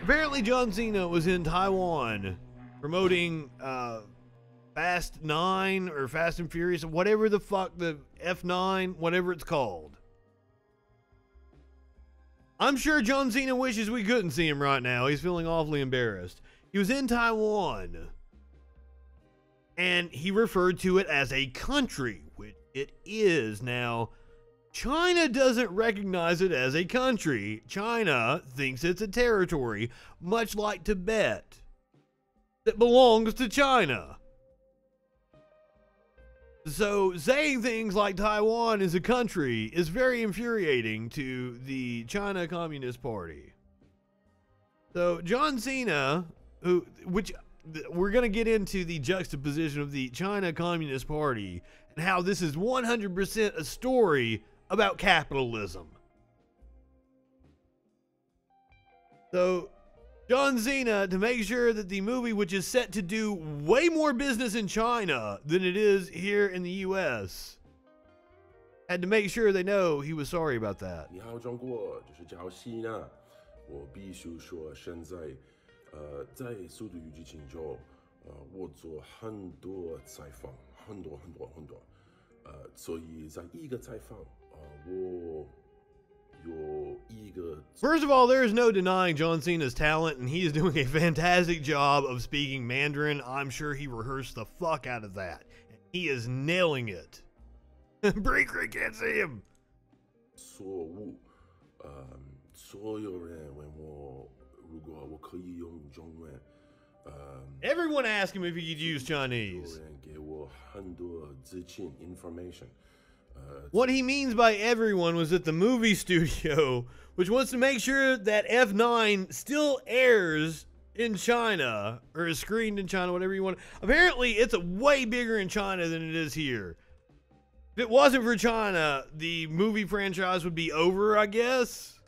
Apparently John Cena was in Taiwan promoting Fast 9 or Fast and Furious, whatever the fuck, the F9, whatever it's called. I'm sure John Cena wishes we couldn't see him right now. He's feeling awfully embarrassed. He was in Taiwan, and he referred to it as a country, which it is. Now, China doesn't recognize it as a country. China thinks it's a territory, much like Tibet, that belongs to China. So saying things like Taiwan is a country is very infuriating to the China Communist Party. So John Cena, which we're going to get into the juxtaposition of the China Communist Party and how this is 100% a story about capitalism. So John Cena, to make sure that the movie, which is set to do way more business in China than it is here in the U.S., had to make sure they know he was sorry about that. 你好，中国，就是叫希娜。我必须说，现在，在速度与激情中，我做很多采访，很多，所以在一个采访，我。 First of all, there is no denying John Cena's talent, and he is doing a fantastic job of speaking Mandarin. I'm sure he rehearsed the fuck out of that. He is nailing it. Breaker can't see him. 所有人问我，如果我可以用中文，Everyone asked him if he could use Chinese. 有人给我很多资讯 information. What he means by everyone was that the movie studio, which wants to make sure that F9 still airs in China, or is screened in China, whatever you want. Apparently, it's way bigger in China than it is here. If it wasn't for China, the movie franchise would be over, I guess.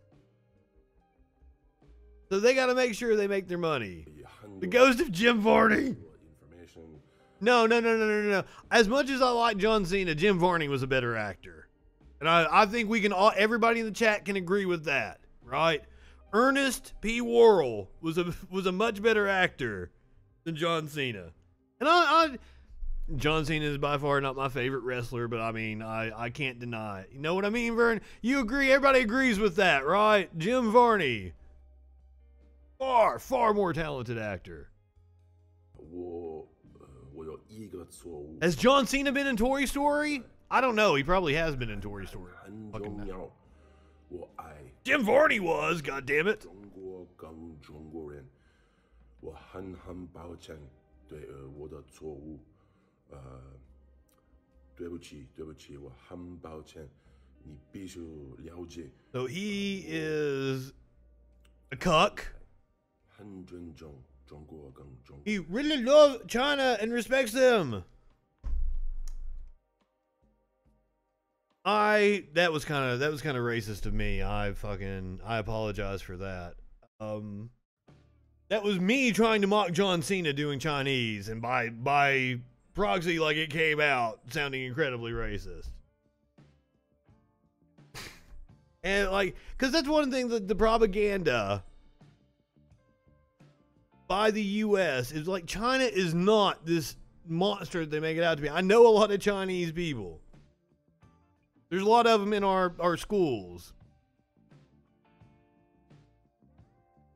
So they got to make sure they make their money. The ghost of Jim Varney. No. As much as I like John Cena, Jim Varney was a better actor. And I think we can all, everybody in the chat can agree with that, right? Ernest P. Worrell was a much better actor than John Cena. And John Cena is by far not my favorite wrestler, but I mean, I can't deny it. You know what I mean, Vern? You agree, everybody agrees with that, right? Jim Varney. Far more talented actor. Has John Cena been in Toy Story? I don't know. He probably has been in Toy Story. Jim Varney was, goddammit. 我很抱歉对我的错误，对不起，我很抱歉，你必须了解。So he is a cuck. 很尊重中国跟中国。 He really loves China and respects them. That was kind of racist of me. I apologize for that. That was me trying to mock John Cena doing Chinese, and by proxy, like, it came out sounding incredibly racist. And like, because that's one thing that the propaganda by the U.S. is like, China is not this monster that they make it out to be. I know a lot of Chinese people. There's a lot of them in our schools.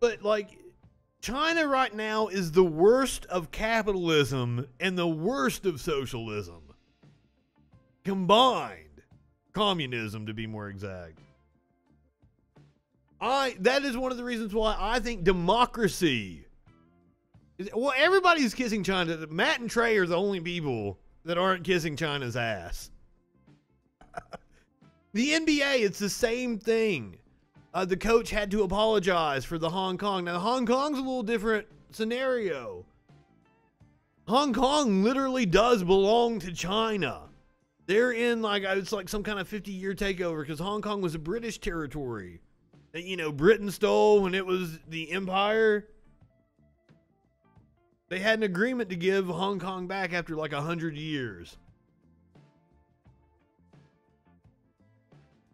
But like, China right now is the worst of capitalism and the worst of socialism combined. Communism, to be more exact. That is one of the reasons why I think democracy is, well, everybody's kissing China. Matt and Trey are the only people that aren't kissing China's ass. The NBA, it's the same thing. The coach had to apologize for the Hong Kong. Now, Hong Kong's a little different scenario. Hong Kong literally does belong to China. They're in, like, it's like some kind of 50-year takeover, because Hong Kong was a British territory that, you know, Britain stole when it was the empire. They had an agreement to give Hong Kong back after like 100 years.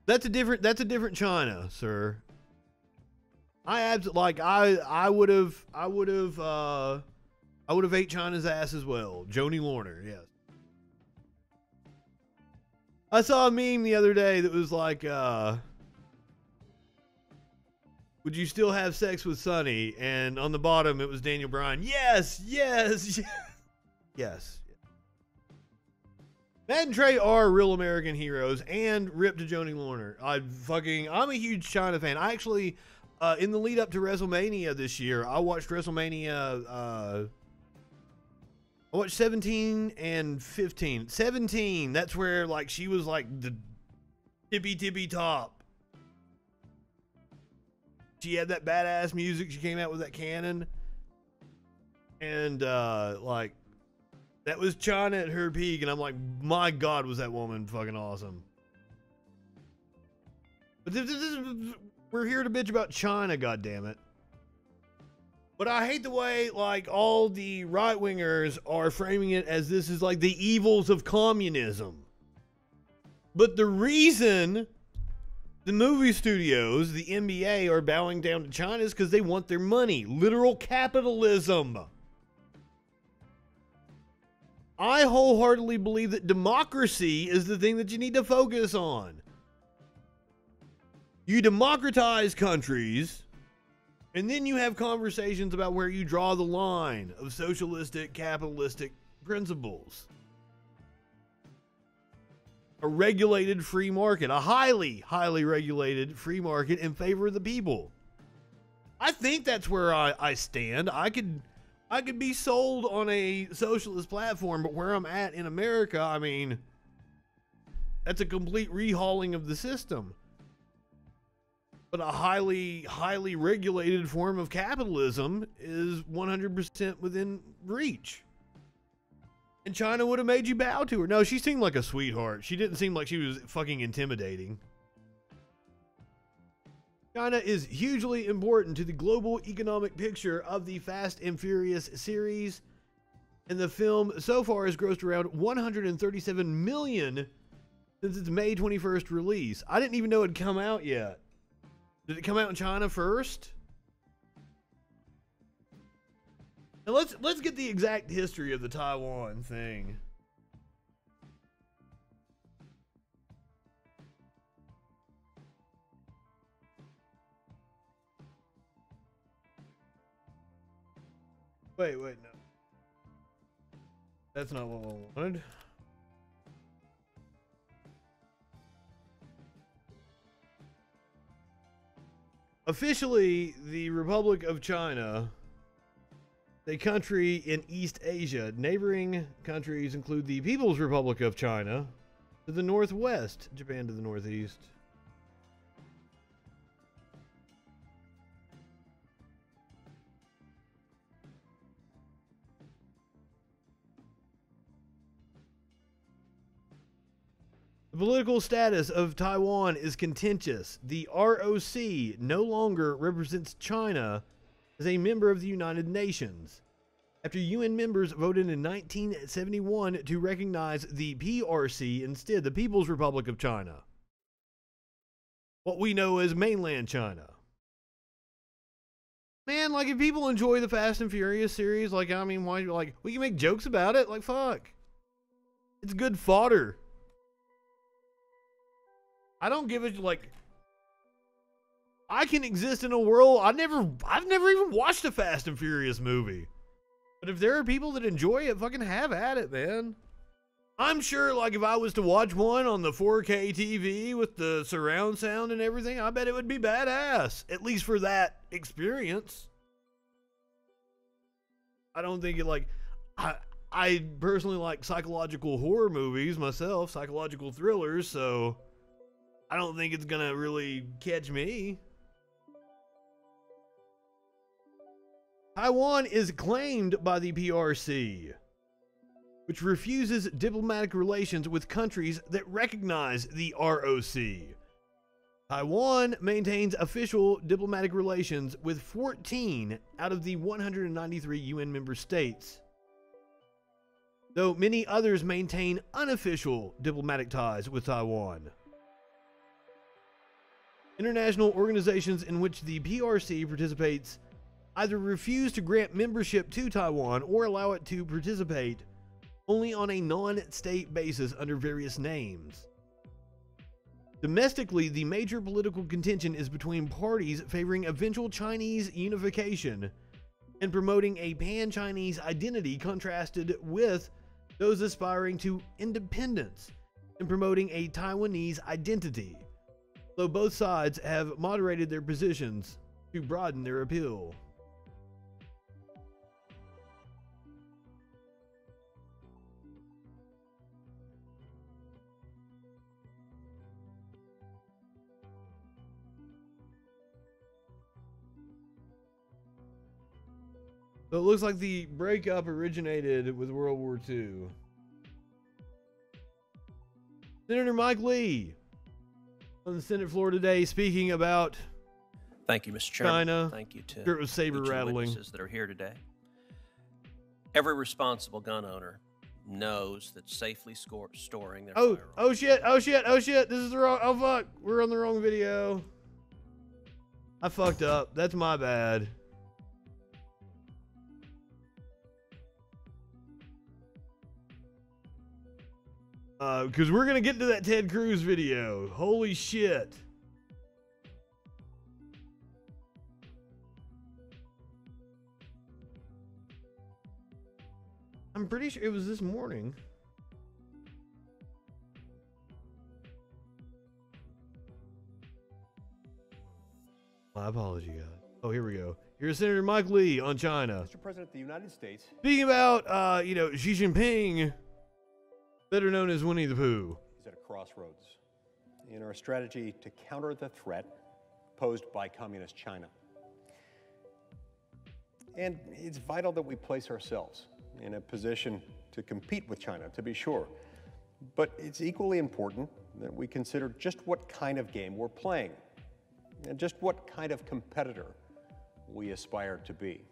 That's a different China, sir. I would have ate China's ass as well. Joni Lorner, yes. I saw a meme the other day that was like, would you still have sex with Sonny? And on the bottom it was Daniel Bryan. Yes, yes, yes. Yes. Matt and Trey are real American heroes, and rip to Joni Lorner. I'm a huge China fan. I actually, in the lead up to WrestleMania this year, I watched WrestleMania, I watched 17 and 15. 17, that's where, like, she was, like, the tippy top. She had that badass music. She came out with that cannon. And, like, that was China at her peak, and I'm like, my God, was that woman fucking awesome. But we're here to bitch about China, goddammit. But I hate the way, like, all the right-wingers are framing it as this is like the evils of communism. But the reason the movie studios, the NBA, are bowing down to China is because they want their money. Literal capitalism. I wholeheartedly believe that democracy is the thing that you need to focus on. You democratize countries, and then you have conversations about where you draw the line of socialistic, capitalistic principles. A regulated free market, a highly, highly regulated free market in favor of the people. I think that's where I stand. I could be sold on a socialist platform, but where I'm at in America, I mean, that's a complete rehauling of the system. But a highly, highly regulated form of capitalism is 100% within reach. And China would have made you bow to her. No, she seemed like a sweetheart. She didn't seem like she was fucking intimidating. China is hugely important to the global economic picture of the Fast and Furious series, and the film so far has grossed around $137 million since its May 21st release. I didn't even know it had come out yet. Did it come out in China first? And let's get the exact history of the Taiwan thing. Wait, no. That's not what I wanted. Officially, the Republic of China, a country in East Asia. Neighboring countries include the People's Republic of China to the northwest, Japan to the northeast. The political status of Taiwan is contentious. The ROC no longer represents China as a member of the United Nations, after UN members voted in 1971 to recognize the PRC instead, the People's Republic of China, what we know as mainland China. Man, like, if people enjoy the Fast and Furious series, like, I mean, why, like, we can make jokes about it, like, fuck. It's good fodder. I don't give it, like, I can exist in a world, I've never even watched a Fast and Furious movie. But if there are people that enjoy it, fucking have at it, man. I'm sure, like, if I was to watch one on the 4K TV with the surround sound and everything, I bet it would be badass. At least for that experience. I don't think it, like, I personally like psychological horror movies myself, psychological thrillers, so I don't think it's gonna really catch me. Taiwan is claimed by the PRC, which refuses diplomatic relations with countries that recognize the ROC. Taiwan maintains official diplomatic relations with 14 out of the 193 UN member states, though many others maintain unofficial diplomatic ties with Taiwan. International organizations in which the PRC participates either refuse to grant membership to Taiwan or allow it to participate only on a non-state basis under various names. Domestically, the major political contention is between parties favoring eventual Chinese unification and promoting a pan-Chinese identity, contrasted with those aspiring to independence and promoting a Taiwanese identity, though both sides have moderated their positions to broaden their appeal. So it looks like the breakup originated with World War II. Senator Mike Lee on the Senate floor today speaking about Thank you, Mr. Chairman. China. Thank you to Sure, it was saber each of the rattling. witnesses that are here today. Every responsible gun owner knows that safely storing their firearms. Oh shit, this is the wrong, oh fuck, we're on the wrong video. I fucked up, that's my bad. Because we're gonna get to that Ted Cruz video. Holy shit. I'm pretty sure it was this morning. My apology, guys. Oh, here we go. Here's Senator Mike Lee on China. Mr. President of the United States. Speaking about, Xi Jinping, better known as Winnie the Pooh. Is at a crossroads in our strategy to counter the threat posed by communist China. And it's vital that we place ourselves in a position to compete with China, to be sure. But it's equally important that we consider just what kind of game we're playing and just what kind of competitor we aspire to be.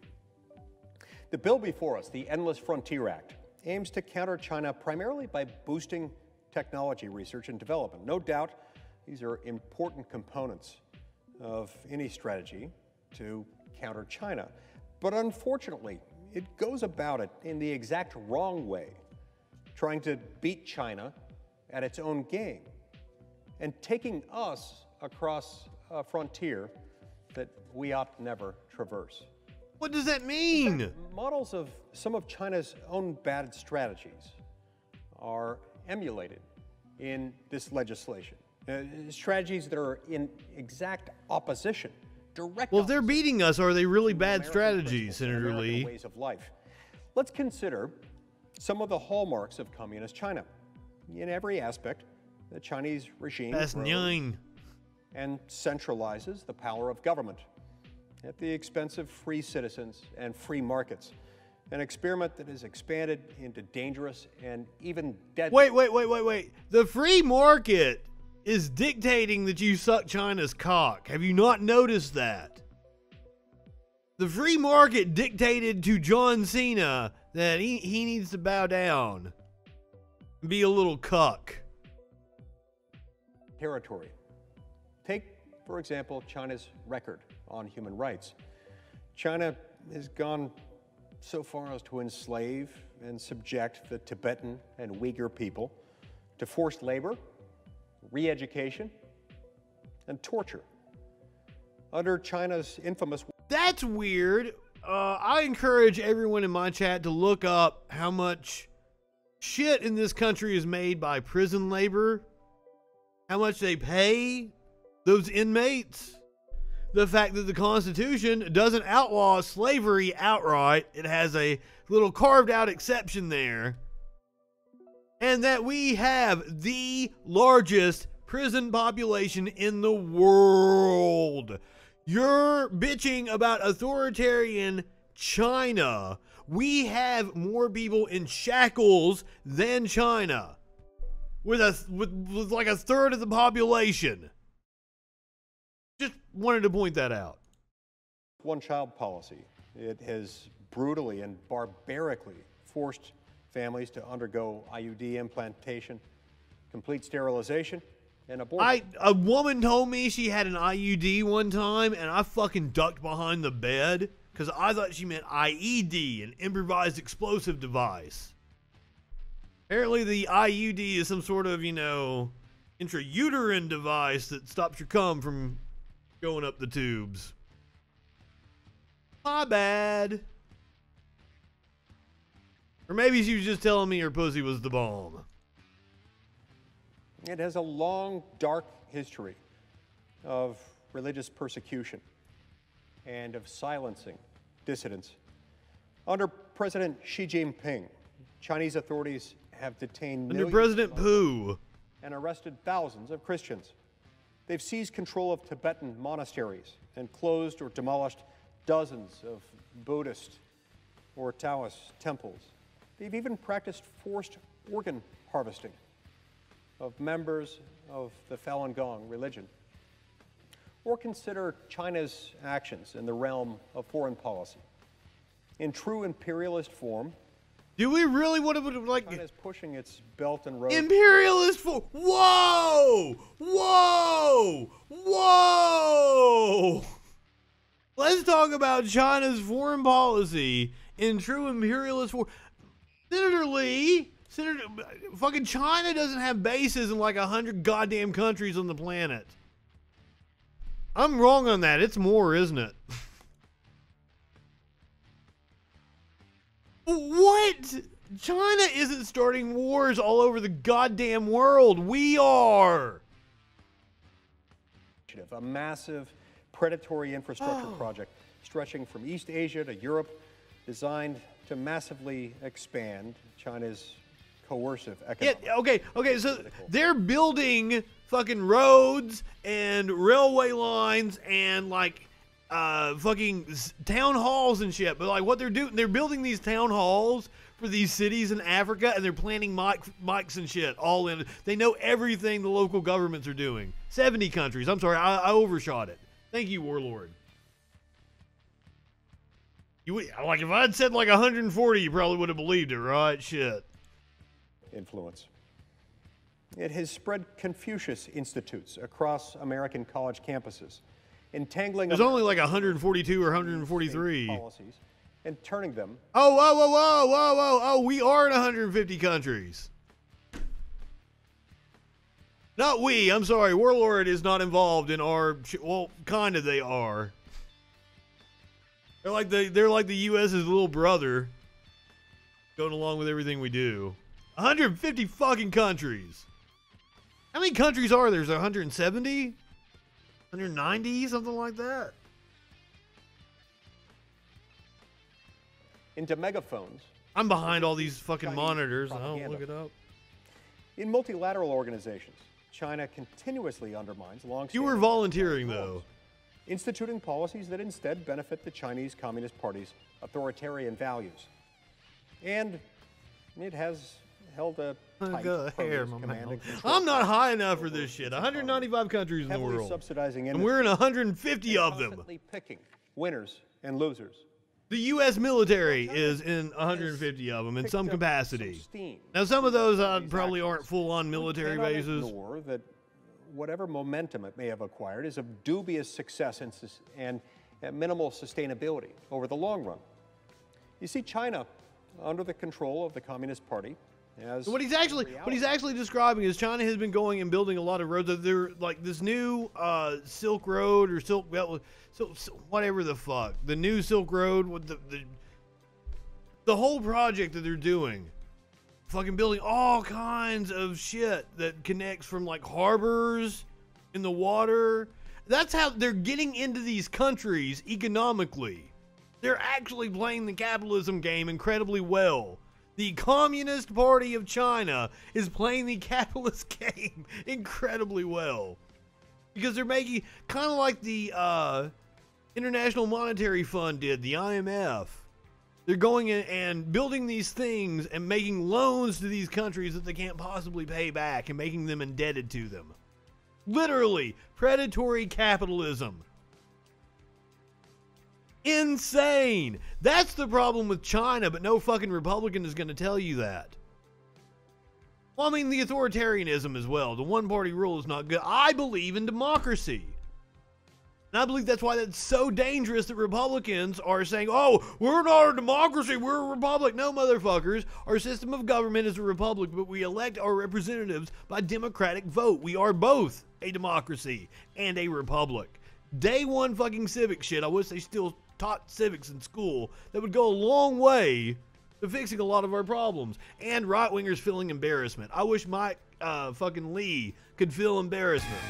The bill before us, the Endless Frontier Act, aims to counter China primarily by boosting technology research and development. No doubt, these are important components of any strategy to counter China. But unfortunately, it goes about it in the exact wrong way, trying to beat China at its own game and taking us across a frontier that we ought never traverse. What does that mean? In fact, models of some of China's own bad strategies are emulated in this legislation. Strategies that are in exact opposition, direct Well, if they're opposition beating us, are they really to bad American strategies, principles and Senator American Lee? ways of life. Let's consider some of the hallmarks of communist China. In every aspect, the Chinese regime That's grows nine. and centralizes the power of government at the expense of free citizens and free markets, an experiment that has expanded into dangerous and even deadly. Wait. The free market is dictating that you suck China's cock. Have you not noticed that? The free market dictated to John Cena that he needs to bow down and be a little cuck. Territory. Take, for example, China's record on human rights. China has gone so far as to enslave and subject the Tibetan and Uyghur people to forced labor, re-education, and torture. Under China's infamous... That's weird. I encourage everyone in my chat to look up how much shit in this country is made by prison labor, how much they pay those inmates, the fact that the Constitution doesn't outlaw slavery outright. It has a little carved out exception there. And that we have the largest prison population in the world. You're bitching about authoritarian China. We have more people in shackles than China, with like a third of the population. Just wanted to point that out. one-child policy. It has brutally and barbarically forced families to undergo IUD implantation, complete sterilization, and abortion. A woman told me she had an IUD one time, and I fucking ducked behind the bed because I thought she meant IED, an improvised explosive device. Apparently the IUD is some sort of, intrauterine device that stops your cum from going up the tubes. My bad. Or maybe she was just telling me her pussy was the bomb. It has a long, dark history of religious persecution and of silencing dissidents. Under President Xi Jinping, Chinese authorities have detained Under millions President of Pooh and arrested thousands of Christians. They've seized control of Tibetan monasteries and closed or demolished dozens of Buddhist or Taoist temples. They've even practiced forced organ harvesting of members of the Falun Gong religion. Or consider China's actions in the realm of foreign policy. In true imperialist form, do we really want to like China is pushing its Belt and Road imperialist form? Whoa! Whoa! Whoa! Let's talk about China's foreign policy in true imperialist form. Fucking China doesn't have bases in like 100 goddamn countries on the planet. I'm wrong on that. It's more, isn't it? What? China isn't starting wars all over the goddamn world. We are. A massive predatory infrastructure project stretching from East Asia to Europe, designed to massively expand China's coercive economic. Yeah, okay, so they're building fucking roads and railway lines and like fucking town halls and shit. But like what they're doing, they're building these town halls for these cities in Africa, and they're planting mics and shit all in. They know everything the local governments are doing. 70 countries. I'm sorry, I overshot it. Thank you, Warlord. Like if I'd said like 140, you probably would have believed it, right? Shit. Influence. It has spread Confucius institutes across American college campuses, entangling. There's only like 142 or 143 policies and turning them. Oh, we are in 150 countries. Not we, I'm sorry. Warlord is not involved in our, well, kind of they are. They're like the U.S.'s little brother, going along with everything we do. 150 fucking countries. How many countries are there? There's 170? 190? Something like that. Into megaphones. I'm behind all these fucking monitors. I don't look it up. In multilateral organizations, China continuously undermines long-standing. You were volunteering, though. Instituting policies that instead benefit the Chinese Communist Party's authoritarian values. And it has held a tight hair, command and control. I'm not high enough for this shit. 195 countries in the world. Subsidizing and we're in 150 of them. Picking winners and losers. The U.S. military is in 150 of them in some capacity. Now, some of those probably aren't full-on military bases. Ignore that whatever momentum it may have acquired is of dubious success and minimal sustainability over the long run. You see, China, under the control of the Communist Party, as what he's actually describing is China has been going and building a lot of roads. They're like this new Silk Road or whatever the fuck, the new Silk Road with the whole project that they're doing, fucking building all kinds of shit that connects from like harbors in the water. That's how they're getting into these countries economically. They're actually playing the capitalism game incredibly well. The Communist Party of China is playing the capitalist game incredibly well. Because they're making, kind of like the International Monetary Fund did, the IMF. They're going in and building these things and making loans to these countries that they can't possibly pay back and making them indebted to them. Literally, predatory capitalism. Insane. That's the problem with China, but no fucking Republican is going to tell you that. Well, I mean, the authoritarianism as well. The one-party rule is not good. I believe in democracy. And I believe that's why that's so dangerous that Republicans are saying, oh, we're not a democracy, we're a republic. No, motherfuckers. Our system of government is a republic, but we elect our representatives by democratic vote. We are both a democracy and a republic. Day one fucking civic shit. I wish they still taught civics in school. That would go a long way to fixing a lot of our problems. And right-wingers feeling embarrassment. I wish Mike fucking Lee could feel embarrassment.